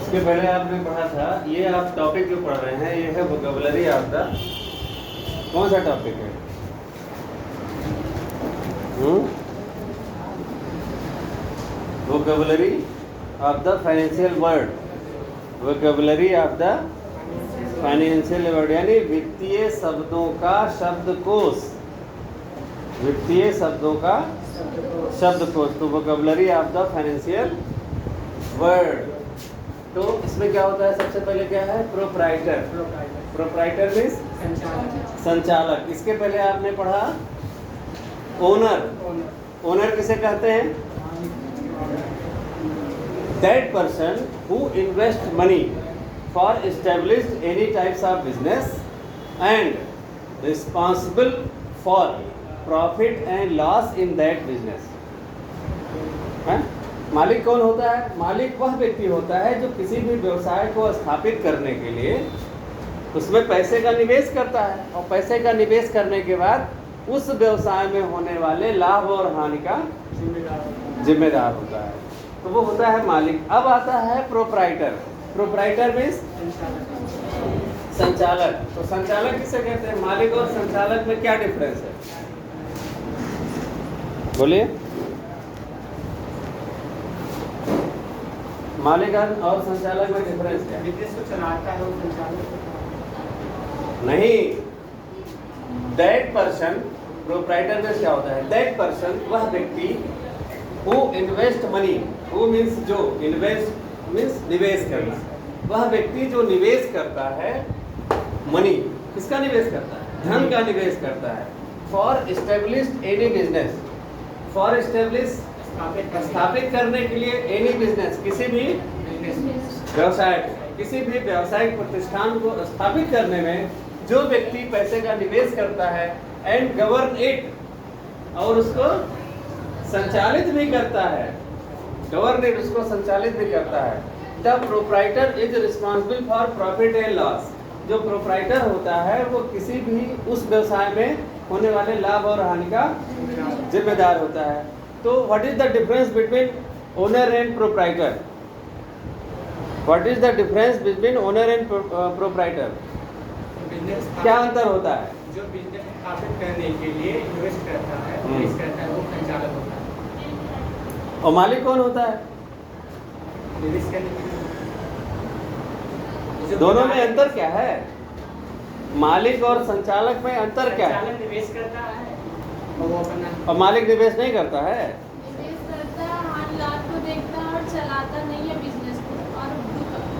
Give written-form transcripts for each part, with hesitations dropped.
इसके पहले आपने पढ़ा था, ये आप टॉपिक जो पढ़ रहे हैं ये है वोकैबुलरी ऑफ द, कौन सा टॉपिक है? Vocabulary of the financial word, vocabulary of the financial word यानी वित्तीय शब्दों का शब्दकोश, वित्तीय शब्दों का शब्दकोश। तो vocabulary of the financial word, तो इसमें क्या होता है? सबसे पहले क्या है? प्रोप्राइटर। प्रोप्राइटर मीन्स संचालक। इसके पहले आपने पढ़ा ओनर। ओनर किसे कहते हैं? That person who invest money for established any types of business and responsible for profit and loss in that business. मालिक कौन होता है? मालिक वह व्यक्ति होता है जो किसी भी व्यवसाय को स्थापित करने के लिए उसमें पैसे का निवेश करता है और पैसे का निवेश करने के बाद उस व्यवसाय में होने वाले लाभ और हानि का जिम्मेदार होता है, तो वो होता है मालिक। अब आता है प्रोप्राइटर। प्रोप्राइटर मीन्स संचालक। तो संचालक किसे कहते हैं? मालिक और संचालक में क्या डिफरेंस है? बोलिए। मालिक और संचालक में डिफरेंस क्या है? बिजनेस को चलाता है वो संचालक नहीं, दैट पर्सन, प्रोप्राइटर में क्या होता है? दैट पर्सन वह व्यक्ति who invest money, who means जो, इन्वेस्ट मीन्स निवेश करना, वह व्यक्ति जो निवेश करता है मनी, किसका निवेश करता है? धन का निवेश करता है। For established any business, for establish स्थापित करने के लिए, एनी बिजनेस किसी भी व्यवसाय, किसी भी व्यावसायिक प्रतिष्ठान को स्थापित करने में जो व्यक्ति पैसे का निवेश करता है एंड गवर्न इट, और उसको संचालित भी करता है, गवर्न इट उसको संचालित भी करता है। The proprietor is responsible for profit and loss. जो प्रोप्राइटर होता है वो किसी भी उस व्यवसाय में होने वाले लाभ और हानि का जिम्मेदार होता है। तो what is the difference between owner and proprietor? What is the difference between owner and proprietor? क्या अंतर होता है? जो बिजनेस स्थापित करने के लिए इन्वेस्ट करता है, निवेश करता है, वो संचालक होता है। और मालिक कौन होता है? निवेश करने के लिए दोनों में अंतर क्या है? मालिक और संचालक में अंतर क्या है? संचालक निवेश करता है और वो अपना, और मालिक निवेश नहीं करता है। निवेश करता है, हाथ लाभ को देखता है और चलाता नहीं है बिजनेस को। और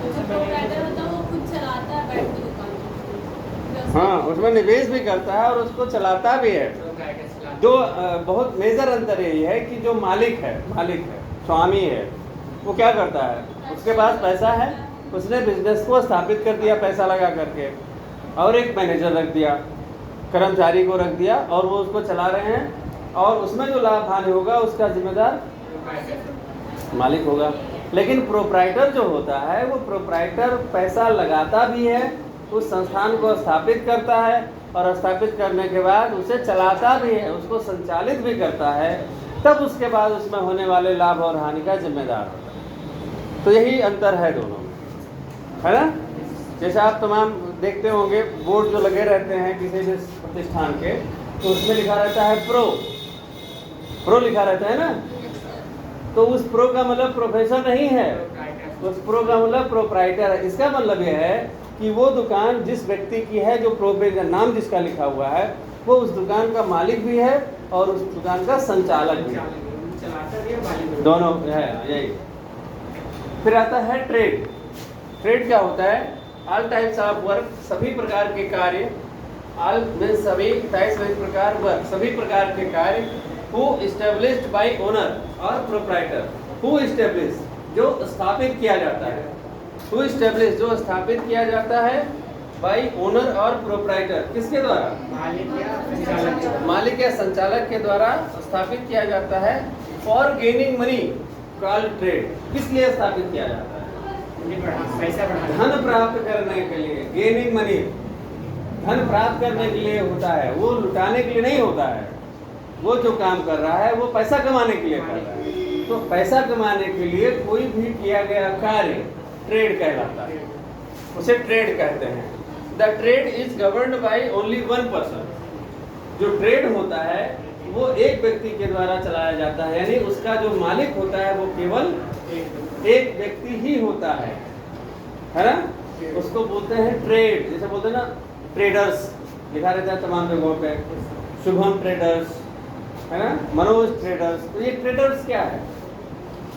जो प्रोप्राइटर होता है वो खुद चलाता है बैठ के दुकान। हाँ, उसमें निवेश भी करता है और उसको चलाता भी है। दो बहुत मेजर अंतर यही है कि जो मालिक है, स्वामी है, वो क्या करता है? उसके पास पैसा है, उसने बिजनेस को स्थापित कर दिया पैसा लगा करके, और एक मैनेजर रख दिया, कर्मचारी को रख दिया, और वो उसको चला रहे हैं, और उसमें जो लाभ हानि होगा उसका जिम्मेदार मालिक होगा। लेकिन प्रोप्राइटर जो होता है वो प्रोप्राइटर पैसा लगाता भी है, उस संस्थान को स्थापित करता है, और स्थापित करने के बाद उसे चलाता भी है, उसको संचालित भी करता है, तब उसके बाद उसमें होने वाले लाभ और हानि का जिम्मेदार होता है। तो यही अंतर है दोनों में, है ना? जैसे आप तमाम देखते होंगे बोर्ड जो लगे रहते हैं किसी भी प्रतिष्ठान के, तो उसमें लिखा रहता है प्रो लिखा रहता है ना। तो उस प्रो का मतलब प्रोफेसर नहीं है, उस प्रो का मतलब प्रोप्राइटर है। इसका मतलब यह है कि वो दुकान जिस व्यक्ति की है, जो प्रोप्राइटर नाम जिसका लिखा हुआ है, वो उस दुकान का मालिक भी है और उस दुकान का संचालक भी है, दोनों है यही। फिर आता है ट्रेड। ट्रेड क्या होता है? ऑल टाइप्स ऑफ वर्क, सभी प्रकार के कार्य, ऑल मीन्स सभी टाइप्स में प्रकार वर्क, सभी प्रकार के कार्य, हु एस्टेब्लिश्ड बाय ओनर और प्रोप्राइटर। हु एस्टेब्लिश जो स्थापित किया जाता है, हु एस्टेब्लिश जो स्थापित किया जाता है, बाय ओनर और प्रोप्राइटर किसके द्वारा? मालिक या संचालक के द्वारा स्थापित किया जाता है। For gaining money called trade. किस लिए स्थापित किया जाता है? पैसा बढ़ाना, धन प्राप्त करने के लिए। गेनिंग मनी धन प्राप्त करने के लिए होता है, वो लुटाने के लिए नहीं होता है। वो जो काम कर रहा है वो पैसा कमाने के लिए कर रहा है। तो पैसा कमाने के लिए कोई भी किया गया कार्य ट्रेड कहलाता है, उसे ट्रेड कहते हैं। The trade is governed by only one person. जो ट्रेड होता है वो एक व्यक्ति के द्वारा चलाया जाता है, यानी उसका जो मालिक होता है वो केवल एक व्यक्ति ही होता है ना। उसको बोलते हैं ट्रेड। जैसे बोलते हैं ना ट्रेडर्स, लिखा रहता है तमाम जगहों पे, शुभम ट्रेडर्स है ना, मनोज ट्रेडर्स। तो ये ट्रेडर्स क्या है?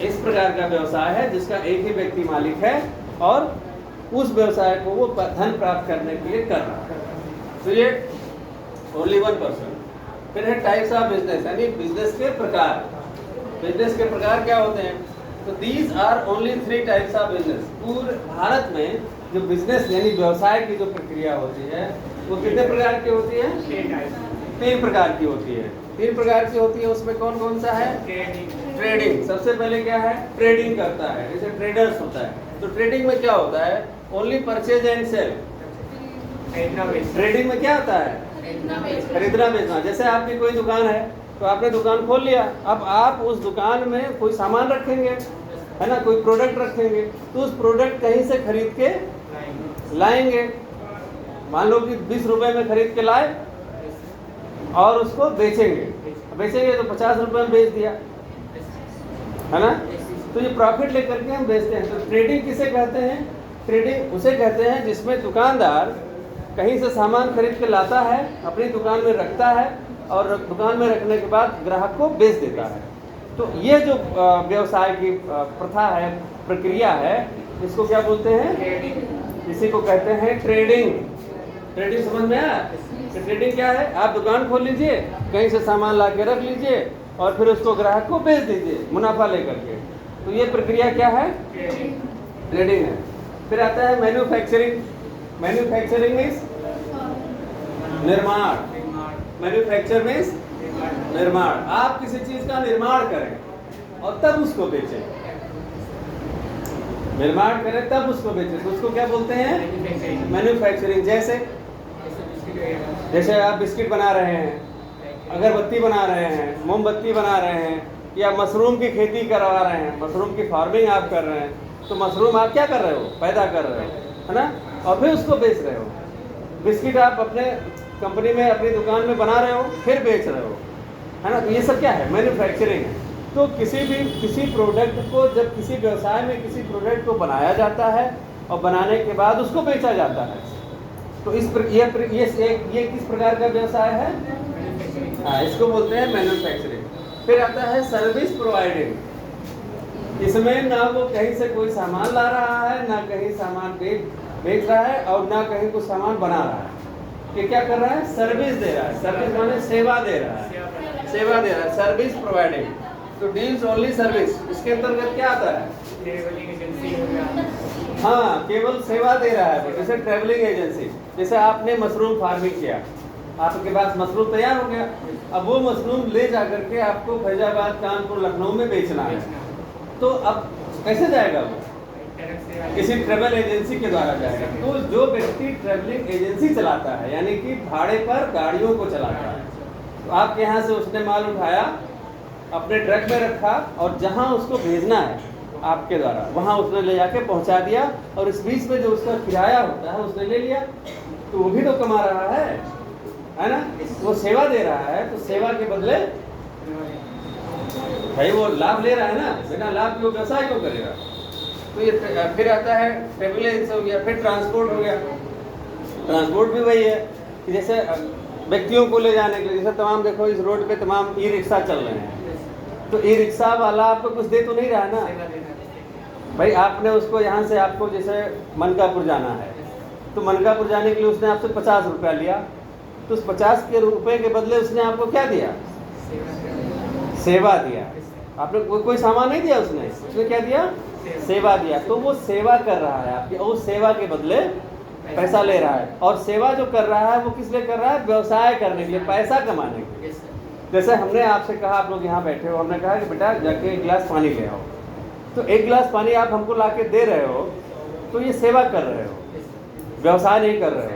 इस प्रकार का व्यवसाय है जिसका एक ही व्यक्ति मालिक है और उस व्यवसाय को वो धन प्राप्त करने के लिए कर रहा है। तो ये ओनली वन पर्सन। फिर है टाइप्स ऑफ बिजनेस, यानी बिजनेस के प्रकार। बिजनेस के प्रकार क्या होते हैं? तो these are only 3 types of business. पूरे भारत में जो बिजनेस यानी व्यवसाय की जो प्रक्रिया होती है वो कितने प्रकार की होती है? 3 प्रकार की होती है। 3 प्रकार की होती है। उसमें कौन कौन सा है? ट्रेडिंग। सबसे पहले क्या है? ट्रेडिंग करता है, जैसे ट्रेडर्स होता है। तो ट्रेडिंग में क्या होता है? Only purchase and sale. Trading में क्या होता है? खरीदना बेचना। जैसे आपकी कोई दुकान है तो आपने दुकान खोल लिया, अब आप उस दुकान में कोई सामान रखेंगे है ना, कोई प्रोडक्ट रखेंगे, तो उस प्रोडक्ट कहीं से खरीद के लाएंगे। मान लो कि 20 रुपए में खरीद के लाए और उसको बेचेंगे तो 50 रुपए में बेच दिया है ना। तो ये प्रॉफिट लेकर के हम बेचते हैं। तो ट्रेडिंग किसे कहते हैं? ट्रेडिंग उसे कहते हैं जिसमें दुकानदार कहीं से सामान खरीद के लाता है, अपनी दुकान में रखता है और दुकान में रखने के बाद ग्राहक को बेच देता है। तो ये जो व्यवसाय की प्रथा है, प्रक्रिया है, इसको क्या बोलते हैं? इसी को कहते हैं ट्रेडिंग। ट्रेडिंग समझ में आया? तो ट्रेडिंग क्या है? आप दुकान खोल लीजिए, कहीं से सामान ला के रख लीजिए और फिर उसको ग्राहक को बेच दीजिए मुनाफा लेकर के। तो ये प्रक्रिया क्या है? ट्रेडिंग है। फिर आता है मैन्युफैक्चरिंग। मैन्युफैक्चरिंग मीन्स निर्माण। मैन्युफैक्चर मीन्स निर्माण। आप किसी चीज का निर्माण करें और तब उसको बेचें। निर्माण करें तब उसको बेचें, तो उसको क्या बोलते हैं? मैन्युफैक्चरिंग। जैसे आप बिस्किट बना रहे हैं, अगरबत्ती बना रहे हैं, मोमबत्ती बना रहे हैं, या मशरूम की खेती करवा रहे हैं, मशरूम की फार्मिंग आप कर रहे हैं, तो मशरूम आप क्या कर रहे हो? पैदा कर रहे हो है ना, और फिर उसको बेच रहे हो। बिस्किट आप अपने कंपनी में, अपनी दुकान में बना रहे हो, फिर बेच रहे हो है ना। तो ये सब क्या है? मैन्युफैक्चरिंग है। तो किसी प्रोडक्ट को, जब किसी व्यवसाय में किसी प्रोडक्ट को बनाया जाता है और बनाने के बाद उसको बेचा जाता है, तो ये किस प्रकार का व्यवसाय है? हाँ, इसको बोलते हैं मैन्युफैक्चरिंग। फिर आता है सर्विस प्रोवाइडिंग। इसमें ना वो कहीं से कोई सामान ला रहा है, ना कहीं सामान बेच रहा है और ना कहीं कुछ सामान बना रहा है। ये क्या कर रहा है? सर्विस दे रहा है। सर्विस माने सेवा दे रहा है, सेवा दे रहा है। Service providing. तो डील्स ओनली सर्विस। इसके अंतर्गत क्या आता है? हाँ, केवल सेवा दे रहा है। जैसे ट्रैवलिंग एजेंसी। जैसे आपने मशरूम फार्मिंग किया, आपके पास मशरूम तैयार हो गया, अब वो मशरूम ले जाकर के आपको फैजाबाद, कानपुर, लखनऊ में बेचना है, तो अब कैसे जाएगा? वो किसी ट्रैवल एजेंसी के द्वारा जाएगा। तो जो व्यक्ति ट्रैवलिंग एजेंसी चलाता है, यानी कि भाड़े पर गाड़ियों को चलाता है, तो आपके यहाँ से उसने माल उठाया, अपने ट्रक में रखा और जहाँ उसको भेजना है आपके द्वारा, वहाँ उसने ले जाके पहुँचा दिया, और इस बीच में जो उसका किराया होता है उसने ले लिया। तो वो भी तो कमा रहा है ना, वो सेवा दे रहा है। तो सेवा के बदले भाई वो लाभ ले रहा है ना, बिना लाभ के वो व्यवसाय क्यों करेगा? तो ये फिर आता है ट्रैवल एजेंसी हो गया। फिर ट्रांसपोर्ट हो गया। ट्रांसपोर्ट भी वही है कि जैसे व्यक्तियों को ले जाने के लिए, जैसे तमाम देखो इस रोड पे तमाम ई रिक्शा चल रहे हैं, तो ई रिक्शा वाला आपको कुछ दे तो नहीं रहा ना भाई। आपने उसको यहाँ से, आपको जैसे मनकापुर जाना है, तो मनकापुर जाने के लिए उसने आपसे 50 रुपया लिया, तो उस 50 के रुपए के बदले उसने आपको क्या दिया? सेवा दिया। आपने कोई सामान नहीं दिया, उसने क्या दिया? सेवा दिया। तो वो सेवा कर रहा है आपकी, और उस सेवा के बदले पैसा ले रहा है। और सेवा जो कर रहा है वो किस लिए कर रहा है? व्यवसाय करने के लिए, पैसा कमाने के लिए। जैसे हमने आपसे कहा, आप लोग यहाँ बैठे हो, हमने कहा कि बेटा जाके 1 गिलास पानी ले आओ, तो 1 गिलास पानी आप हमको ला के दे रहे हो, तो ये सेवा कर रहे हो, व्यवसाय नहीं कर रहे हो,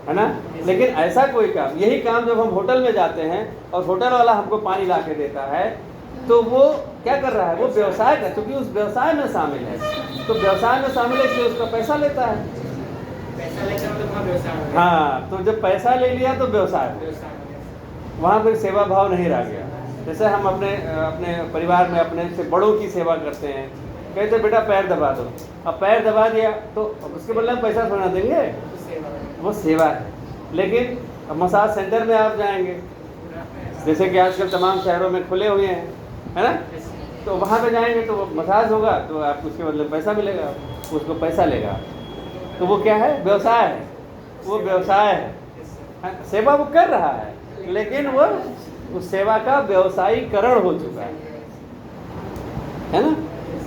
है ना। लेकिन ऐसा कोई काम, यही काम जब हम होटल में जाते हैं और होटल वाला हमको पानी ला के देता है, तो वो क्या कर रहा है, वो व्यवसाय का, क्योंकि उस व्यवसाय में शामिल है, तो व्यवसाय में शामिल है इसलिए उसका पैसा लेता है। पैसा लेकर मतलब वहाँ व्यवसाय हो गया। हाँ, तो जब पैसा ले लिया तो व्यवसाय हो गया। व्यवसाय हो गया। वहाँ फिर सेवा भाव नहीं रह गया। जैसे हम अपने अपने परिवार में अपने से बड़ों की सेवा करते हैं, कहते बेटा पैर दबा दो, अब पैर दबा दिया तो अब उसके बदले में पैसा थोड़ा देंगे, तो सेवा है। वो सेवा है। लेकिन अब मसाज सेंटर में आप जाएंगे, जैसे कि आजकल तमाम शहरों में खुले हुए हैं, है ना, तो वहाँ पे जाएंगे तो वो मसाज होगा तो आपको उसके बदले में पैसा मिलेगा, उसको पैसा लेगा, तो वो क्या है, व्यवसाय है, वो व्यवसाय है। सेवा वो कर रहा है लेकिन वो उस सेवा का व्यवसायीकरण हो चुका है ना।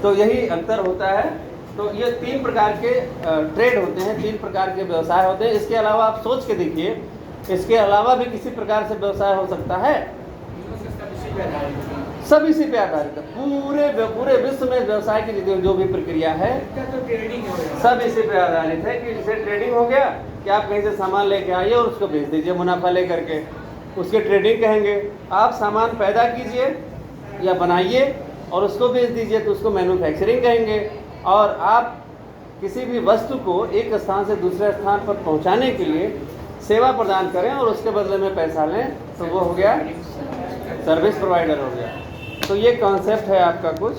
तो यही अंतर होता है। तो ये 3 प्रकार के ट्रेड होते हैं, 3 प्रकार के व्यवसाय होते हैं। इसके अलावा आप सोच के देखिए, इसके अलावा भी किसी प्रकार से व्यवसाय हो सकता है? सब इसी पे आधारित है। पूरे विश्व में व्यवसाय की जो भी प्रक्रिया है तो ट्रेडिंग हो गया। सब इसी पे आधारित है कि जैसे ट्रेडिंग हो गया कि आप कहीं से सामान लेके आइए और उसको बेच दीजिए मुनाफा लेकर के, उसके ट्रेडिंग कहेंगे। आप सामान पैदा कीजिए या बनाइए और उसको बेच दीजिए तो उसको मैन्युफैक्चरिंग कहेंगे। और आप किसी भी वस्तु को एक स्थान से दूसरे स्थान पर पहुंचाने के लिए सेवा प्रदान करें और उसके बदले में पैसा लें तो वो हो गया सर्विस प्रोवाइडर हो गया। तो ये कॉन्सेप्ट है आपका कुछ